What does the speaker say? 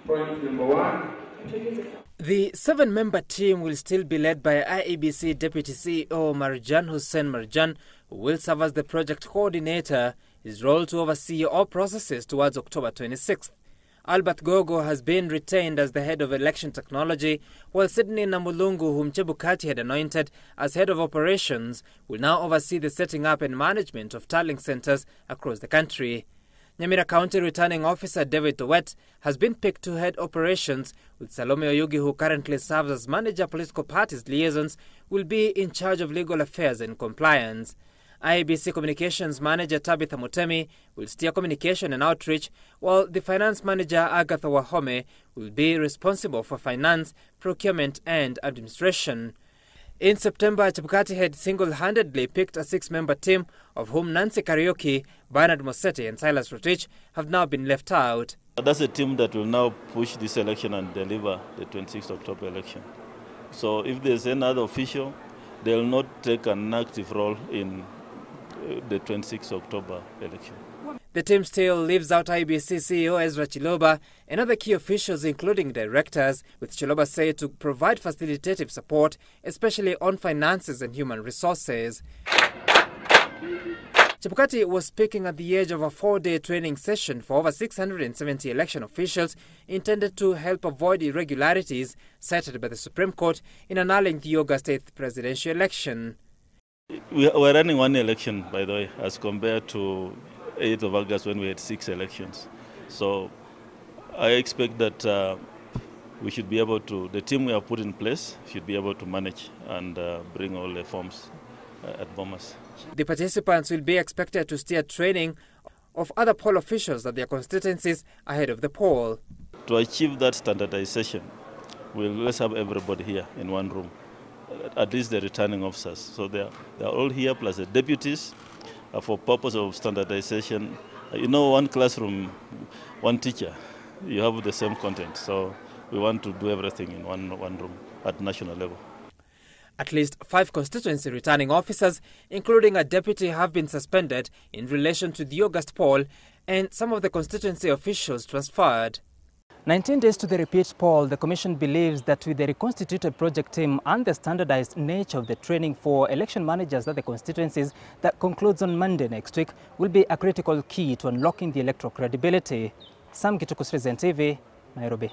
Point number 1. The 7-member team will still be led by IEBC Deputy CEO Marjan Hussein Marjan, who will serve as the project coordinator, his role to oversee all processes towards October 26th. Albert Gogo has been retained as the head of election technology, while Sydney Namulungu, whom Chebukati had anointed as head of operations, will now oversee the setting up and management of tallying centres across the country. Nyamira County Returning Officer David Towet has been picked to head operations, with Salome Oyugi, who currently serves as manager political parties liaisons, will be in charge of legal affairs and compliance. IEBC Communications Manager Tabitha Mutemi will steer communication and outreach, while the Finance Manager Agatha Wahome will be responsible for finance, procurement and administration. In September, Chebukati had single-handedly picked a 6-member team, of whom Nancy Karaoke, Bernard Mosetti and Silas Rotich have now been left out. That's a team that will now push this election and deliver the 26th October election. So if there's another official, they will not take an active role in the 26th October election. The team still leaves out IEBC CEO Ezra Chiloba and other key officials, including directors, with Chiloba said to provide facilitative support, especially on finances and human resources. Chebukati was speaking at the edge of a 4-day training session for over 670 election officials intended to help avoid irregularities cited by the Supreme Court in annulling the August 8th presidential election. We're running one election, by the way, as compared to 8th of August when we had 6 elections. So I expect that we should be able to, the team we have put in place should be able to manage and bring all the forms at Bomas. The participants will be expected to steer training of other poll officials at their constituencies ahead of the poll. To achieve that standardization, let's have everybody here in one room, at least the returning officers. So they're all here, plus the deputies, for purpose of standardization. You know, one classroom, one teacher, you have the same content. So we want to do everything in one room at national level. At least 5 constituency returning officers, including a deputy, have been suspended in relation to the August poll, and some of the constituency officials transferred. 19 days to the repeat poll, the Commission believes that with the reconstituted project team and the standardized nature of the training for election managers at the constituencies that concludes on Monday next week will be a critical key to unlocking the electoral credibility. Sam Kituku, Citizen TV, Nairobi.